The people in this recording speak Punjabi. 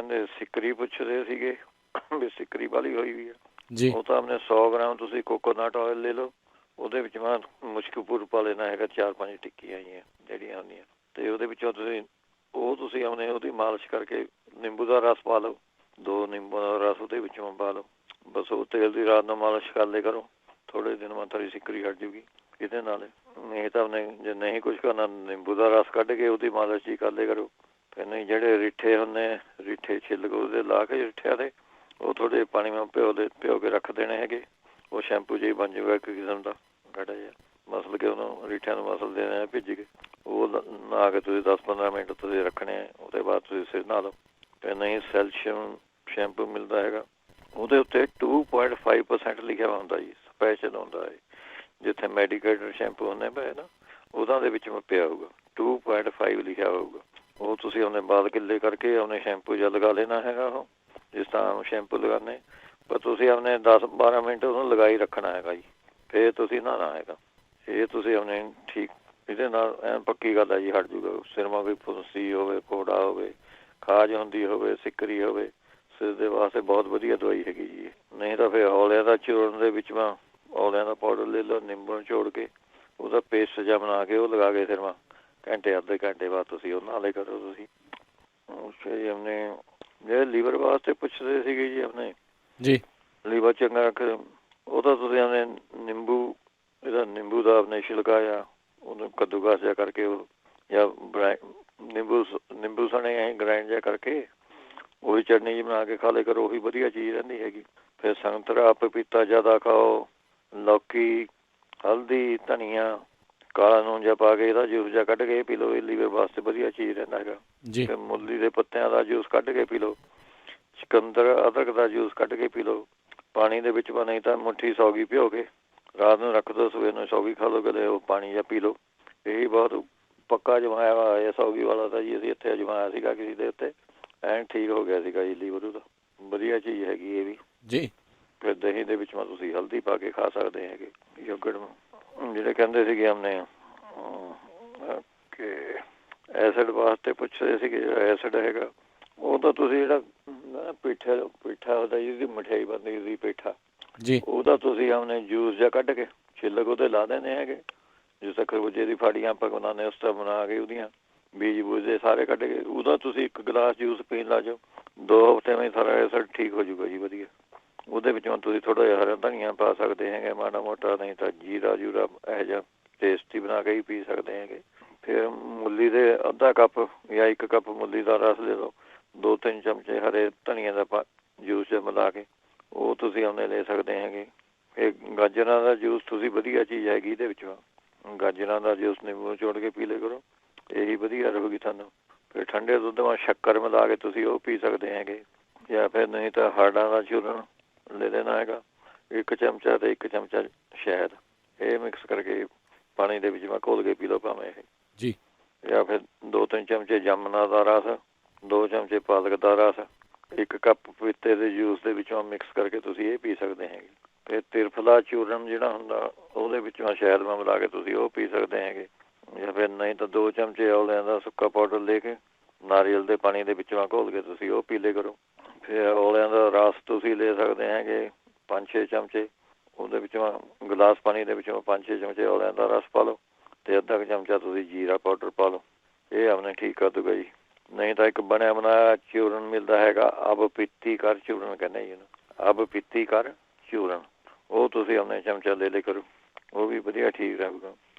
ਕਹਿੰਦੇ ਸਿੱਕਰੀ ਪੁੱਛਦੇ ਸੀਗੇ ਵੀ ਸਿੱਕਰੀ ਵਾਲੀ ਹੋਈ ਵੀ ਆ जी ਉਹ ਤਾਂ ਆਪਣੇ 100 ਗ੍ਰਾਮ ਤੁਸੀਂ ਕੋਕੋਨਟ ਆਇਲ ਲੈ ਲਓ ਉਹਦੇ ਵਿੱਚ ਮੈਂ ਮੁਸ਼ਕਪੂਰ ਪਾ ਲੈਣਾ ਹੈਗਾ 4-5 ਟਿੱਕੀਆਂ ਆਈਆਂ ਜਿਹੜੀਆਂ ਹੁੰਦੀਆਂ ਅਤੇ ਉਹਦੇ ਵਿੱਚੋਂ ਤੁਸੀਂ ਆਪਣੇ ਉਹਦੀ ਮਾਲਿਸ਼ ਕਰਕੇ ਨਿੰਬੂ ਦਾ ਰਸ ਪਾ ਲਓ 2 ਨਿੰਬੂ ਦਾ ਰਸ ਉਹਦੇ ਵਿੱਚੋਂ ਪਾ ਲਓ ਬਸ ਉਹ ਤੇਲ ਦੀ ਰਾਤ ਨੂੰ ਮਾਲਿਸ਼ ਕਰ ਲਿਆ ਕਰੋ ਥੋੜ੍ਹੇ ਦਿਨ ਬਾਅਦ ਤੁਹਾਡੀ ਸਿੱਕਰੀ ਹਟ ਜੂਗੀ ਇਹਦੇ ਨਾਲ ਨਹੀਂ ਤਾਂ ਆਪਣੇ ਜੇ ਨਹੀਂ ਕੁਛ ਕਰਨਾ ਨਿੰਬੂ ਦਾ ਰਸ ਕੱਢ ਕੇ ਉਹਦੀ ਮਾਲਿਸ਼ ਹੀ ਕਰ ਲਿਆ ਕਰੋ ਫਿਰ ਨਹੀਂ ਜਿਹੜੇ ਰਿੱਠੇ ਹੁੰਦੇ ਰਿੱਠੇ ਛਿੱਲ ਕੇ ਉਹਦੇ ਲਾ ਕੇ ਰਿੱਠਿਆਂ ਦੇ ਉਹ ਥੋੜ੍ਹੇ ਪਾਣੀ ਵਿੱਚ ਭਿਓ ਕੇ ਰੱਖ ਦੇਣੇ ਹੈਗੇ ਉਹ ਸ਼ੈਂਪੂ ਜਿਹੀ ਬਣ ਜਾਊਗਾ ਇੱਕ ਕਿਸਮ ਦਾ ਗਾੜਾ ਜਿਹਾ ਮਸਲ ਕੇ ਉਹਨੂੰ ਰਿੱਠਿਆਂ ਨੂੰ ਮਸਲ ਦੇਣੇ ਆ ਭਿੱਜ ਕੇ ਉਹ ਨਹਾ ਕੇ ਤੁਸੀਂ 10-15 ਮਿੰਟ ਤੁਸੀਂ ਰੱਖਣੇ ਆ ਉਹਦੇ ਬਾਅਦ ਤੁਸੀਂ ਸਿਰ ਨਹਾ ਲਓ ਅਤੇ ਨਹੀਂ ਸੈਲਸ਼ੀਅਮ ਸ਼ੈਂਪੂ ਮਿਲਦਾ ਹੈਗਾ ਉਹਦੇ ਉੱਤੇ 2.5% ਲਿਖਿਆ ਹੁੰਦਾ ਜੀ ਸਪੈਸ਼ਲ ਹੁੰਦਾ ਹੈ ਜਿੱਥੇ ਮੈਡੀਕੇਟਡ ਸ਼ੈਂਪੂ ਹੁੰਦੇ ਪਏ ਨਾ ਉਹਨਾਂ ਦੇ ਵਿੱਚ ਪਿਆ ਹੋਊਗਾ 2.5 ਲਿਖਿਆ ਹੋਊਗਾ ਉਹ ਤੁਸੀਂ ਉਹਨੇ ਬਾਅਦ ਕਿੱਲੇ ਕਰਕੇ ਉਹਨੇ ਸ਼ੈਂਪੂ ਜਿਹਾ ਲਗਾ ਲੈਣਾ ਹੈਗਾ ਉਹ ਜਿਸ ਤਰ੍ਹਾਂ ਸ਼ੈਂਪੂ ਲਗਾਉਂਦੇ ਪਰ ਤੁਸੀਂ ਆਪਣੇ 10-12 ਮਿੰਟ ਉਹਨੂੰ ਲਗਾਈ ਰੱਖਣਾ ਹੈਗਾ ਜੀ ਫਿਰ ਤੁਸੀਂ ਨਹਾਉਣਾ ਹੈਗਾ ਇਹ ਤੁਸੀਂ ਆਪਣੇ ਠੀਕ ਇਹਦੇ ਨਾਲ ਐਨ ਪੱਕੀ ਗੱਲ ਹੈ ਜੀ ਹਟ ਜੂਗਾ ਸਿਰਮਾ ਕੋਈ ਫੁੰਸੀ ਹੋਵੇ ਫੋੜਾ ਹੋਵੇ ਖਾਜ ਹੁੰਦੀ ਹੋਵੇ ਸਿੱਕਰੀ ਹੋਵੇ ਸਿਰ ਦੇ ਵਾਸਤੇ ਬਹੁਤ ਵਧੀਆ ਦਵਾਈ ਹੈਗੀ ਜੀ ਨਹੀਂ ਤਾਂ ਫਿਰ ਔਲਿਆਂ ਦਾ ਚੂਰਨ ਦੇ ਵਿੱਚ ਔਲਿਆਂ ਦਾ ਪਾਊਡਰ ਲੈ ਲਓ ਨਿੰਬੂ ਨਿਚੋੜ ਕੇ ਉਹਦਾ ਪੇਸਟ ਜਿਹਾ ਬਣਾ ਕੇ ਉਹ ਲਗਾ ਕੇ ਸਿਰਮਾ ਘੰਟੇ ਅੱਧੇ ਘੰਟੇ ਬਾਅਦ ਤੁਸੀਂ ਉਹ ਨਾਲੇ ਕਰੋ ਤੁਸੀਂ ਅੱਛਾ ਜੀ ਆਪਣੇ ਜਿਹੜੇ ਲੀਵਰ ਵਾਸਤੇ ਪੁੱਛਦੇ ਸੀਗੇ ਜੀ ਆਪਣੇ जी ਲੀਵਰ ਚੰਗਾ ਰੱਖ ਉਹ ਤਾਂ ਤੁਸੀਂ ਆਪਣੇ ਨਿੰਬੂ ਦਾ ਆਪਣੇ ਛਿਲਕਾ ਜਾਂ ਉਹਨੂੰ ਕੱਦੂਕਾਸ ਜਿਹਾ ਕਰਕੇ ਉਹ ਜਾਂ ਨਿੰਬੂ ਸਣੇ ਐਂ ਗ੍ਰਾਇੰਡ ਜਿਹਾ ਕਰਕੇ ਉਹੀ ਚਟਨੀ ਜਿਹੀ ਬਣਾ ਕੇ ਖਾ ਲਿਆ ਕਰੋ ਉਹੀ ਵਧੀਆ ਚੀਜ਼ ਰਹਿੰਦੀ ਹੈਗੀ ਫਿਰ ਸੰਤਰਾ ਪਪੀਤਾ ਜ਼ਿਆਦਾ ਖਾਓ ਲੌਕੀ ਹਲਦੀ ਧਨੀਆ ਕਾਲਾ ਨੂਣ ਜਿਹਾ ਪਾ ਕੇ ਇਹਦਾ ਜੂਸ ਜਿਹਾ ਕੱਢ ਕੇ ਪੀ ਲਓ ਇਹ ਲੀਵਰ ਵਾਸਤੇ ਵਧੀਆ ਚੀਜ਼ ਰਹਿੰਦਾ ਹੈਗਾ जी ਫਿਰ ਮੁੱਲੀ ਦੇ ਪੱਤਿਆਂ ਦਾ ਜੂਸ ਕੱਢ ਕੇ ਪੀ ਲਓ ਚੁਕੰਦਰ ਅਦਰਕ ਦਾ ਜੂਸ ਕੱਢ ਕੇ ਪੀ ਲਓ ਪਾਣੀ ਦੇ ਵਿੱਚ ਨਹੀਂ ਤਾਂ ਮੁੱਠੀ ਸੌਗੀ ਭਿਓ ਕੇ ਰਾਤ ਨੂੰ ਰੱਖ ਦਿਓ ਸਵੇਰ ਨੂੰ ਸੌਗੀ ਖਾ ਲਓ ਕਦੇ ਉਹ ਪਾਣੀ ਜਿਹਾ ਪੀ ਲਓ ਇਹੀ ਬਹੁਤ ਪੱਕਾ ਜਮਾਇਆ ਹੋਇਆ ਸੌਗੀ ਵਾਲਾ ਤਾਂ ਜੀ ਅਸੀਂ ਇੱਥੇ ਅਜਮਾਇਆ ਸੀਗਾ ਕਿਸੇ ਦੇ ਉੱਤੇ ਐਨ ਠੀਕ ਹੋ ਗਿਆ ਸੀਗਾ ਜੀ ਲੀਵਰ ਉਹਦਾ ਵਧੀਆ ਚੀਜ਼ ਹੈਗੀ ਇਹ ਵੀ जी ਫਿਰ ਦਹੀਂ ਦੇ ਵਿੱਚ ਤੁਸੀਂ ਹਲਦੀ ਪਾ ਕੇ ਖਾ ਸਕਦੇ ਹੈਗੇ ਯੋਗੜ ਜਿਹੜੇ ਕਹਿੰਦੇ ਸੀਗੇ ਆਪਣੇ ਕਿ ਐਸਿਡ ਵਾਸਤੇ ਪੁੱਛਦੇ ਸੀਗੇ ਜਿਹੜਾ ਐਸਿਡ ਹੈਗਾ ਉਹ ਤਾਂ ਤੁਸੀਂ ਜਿਹੜਾ ਪੇਠਾ ਹੁੰਦਾ ਜਿਹਦੀ ਮਠਿਆਈ ਬਣਦੀ ਉਹਦੀ ਪੇਠਾ जी ਉਹਦਾ ਤੁਸੀਂ ਆਪਣੇ ਜੂਸ ਜਿਹਾ ਕੱਢ ਕੇ ਛਿੱਲਕ ਉਹਦੇ ਲਾ ਦਿੰਦੇ ਹੈਗੇ ਜਿਸ ਤਰ੍ਹਾਂ ਖਰਬੂਜੇ ਦੀ ਫਾੜੀਆਂ ਆਪਾਂ ਬਣਾਉਂਦੇ ਉਸ ਤਰ੍ਹਾਂ ਬਣਾ ਕੇ ਉਹਦੀਆਂ ਬੀਜ ਬੂਜੇ ਸਾਰੇ ਕੱਢ ਕੇ ਉਹਦਾ ਤੁਸੀਂ 1 ਗਲਾਸ ਜੂਸ ਪੀਣ ਲੱਗ ਜਾਓ 2 ਹਫ਼ਤੇ ਵਿੱਚ ਸਾਰਾ ਐਸਿਡ ਠੀਕ ਹੋ ਜਾਊਗਾ ਜੀ ਵਧੀਆ ਉਹਦੇ ਵਿੱਚੋਂ ਤੁਸੀਂ ਥੋੜ੍ਹਾ ਜਿਹਾ ਹਰਾ ਧਨੀਆ ਪਾ ਸਕਦੇ ਹੈਗੇ ਮਾੜਾ ਮੋਟਾ ਨਹੀਂ ਤਾਂ ਜੀਰਾ ਇਹੋ ਜਿਹਾ ਟੇਸਟੀ ਬਣਾ ਕੇ ਹੀ ਪੀ ਸਕਦੇ ਹੈਗੇ ਫਿਰ ਮੁੱਲੀ ਦੇ ਅੱਧਾ ਕੱਪ ਜਾਂ 1 ਕੱਪ ਮੁੱਲੀ ਦਾ ਰਸ ਲੈ ਲਓ 2-3 ਚਮਚੇ ਹਰੇ ਧਨੀਆ ਦਾ ਜੂਸ ਜਿਹਾ ਮਿਲਾ ਕੇ ਉਹ ਤੁਸੀਂ ਉਹਨੇ ਲੈ ਸਕਦੇ ਹੈਗੇ ਇਹ ਗਾਜਰਾਂ ਦਾ ਜੂਸ ਤੁਸੀਂ ਵਧੀਆ ਚੀਜ਼ ਹੈਗੀ ਇਹਦੇ ਵਿੱਚੋਂ ਗਾਜਰਾਂ ਦਾ ਜੂਸ ਨਿੰਬੂ ਨਿਚੋੜ ਕੇ ਪੀ ਲਿਆ ਕਰੋ ਇਹੀ ਵਧੀਆ ਰਹੂਗੀ ਤੁਹਾਨੂੰ ਫਿਰ ਠੰਡੇ ਦੁੱਧ ਵਿੱਚ ਸ਼ੱਕਰ ਮਿਲਾ ਕੇ ਤੁਸੀਂ ਉਹ ਪੀ ਸਕਦੇ ਹੈਗੇ ਜਾਂ ਫਿਰ ਨਹੀਂ ਤਾਂ ਹਾਰਡਾਂ ਦਾ ਚੂਰਨ ਲੈ ਲੈਣਾ ਹੈਗਾ 1 ਚਮਚਾ ਅਤੇ 1 ਚਮਚਾ ਸ਼ਹਿਦ ਇਹ ਮਿਕਸ ਕਰਕੇ ਪਾਣੀ ਦੇ ਵਿੱਚ ਘੋਲ ਕੇ ਪੀ ਲਓ ਭਾਵੇਂ ਇਹ जी ਜਾਂ ਫਿਰ 2-3 ਚਮਚੇ ਜਾਮਨਾਂ ਦਾ ਰਸ 2 ਚਮਚੇ ਪਾਲਕ ਦਾ ਰਸ 1 ਕੱਪ ਪਪੀਤੇ ਦੇ ਜੂਸ ਦੇ ਵਿੱਚੋਂ ਮਿਕਸ ਕਰਕੇ ਤੁਸੀਂ ਇਹ ਪੀ ਸਕਦੇ ਹੈਗੇ ਫਿਰ ਤਿਰਫਲਾ ਚੂਰਨ ਜਿਹੜਾ ਹੁੰਦਾ ਉਹਦੇ ਵਿੱਚੋਂ ਸ਼ਹਿਦ ਮਿਲਾ ਕੇ ਤੁਸੀਂ ਉਹ ਪੀ ਸਕਦੇ ਹੈਗੇ ਜਾਂ ਫਿਰ ਨਹੀਂ ਤਾਂ 2 ਚਮਚੇ ਔਲਿਆਂ ਦਾ ਸੁੱਕਾ ਪਾਊਡਰ ਲੈ ਕੇ ਨਾਰੀਅਲ ਦੇ ਪਾਣੀ ਦੇ ਵਿੱਚੋਂ ਘੋਲ ਕੇ ਤੁਸੀਂ ਉਹ ਪੀ ਲਿਆ ਕਰੋ ਫਿਰ ਔਲਿਆਂ ਦਾ ਰਸ ਤੁਸੀਂ ਲੈ ਸਕਦੇ ਹੈਗੇ 5-6 ਚਮਚੇ ਉਹਦੇ ਵਿੱਚੋਂ ਗਲਾਸ ਪਾਣੀ ਦੇ ਵਿੱਚੋਂ 5-6 ਚਮਚੇ ਔਲਿਆਂ ਦਾ ਰਸ ਪਾ ਲਓ ਅਤੇ ਅੱਧਾ ਕੁ ਚਮਚਾ ਤੁਸੀਂ ਜੀਰਾ ਪਾਊਡਰ ਪਾ ਲਓ ਇਹ ਆਪਣੇ ਠੀਕ ਕਰ ਦੂਗਾ ਜੀ ਨਹੀਂ ਤਾਂ ਇੱਕ ਬਣਿਆ ਬਣਾਇਆ ਚੂਰਨ ਮਿਲਦਾ ਹੈਗਾ ਅਬ ਪੀਤੀ ਕਰ ਚੂਰਨ ਕਹਿੰਦੇ ਜੀ ਉਹਨੂੰ ਅਬ ਪੀਤੀ ਕਰ ਚੂਰਨ ਉਹ ਤੁਸੀਂ ਆਪਣੇ ਚਮਚਾ ਲੈ ਲਿਆ ਕਰੋ ਉਹ ਵੀ ਵਧੀਆ ਠੀਕ ਰਹੂਗਾ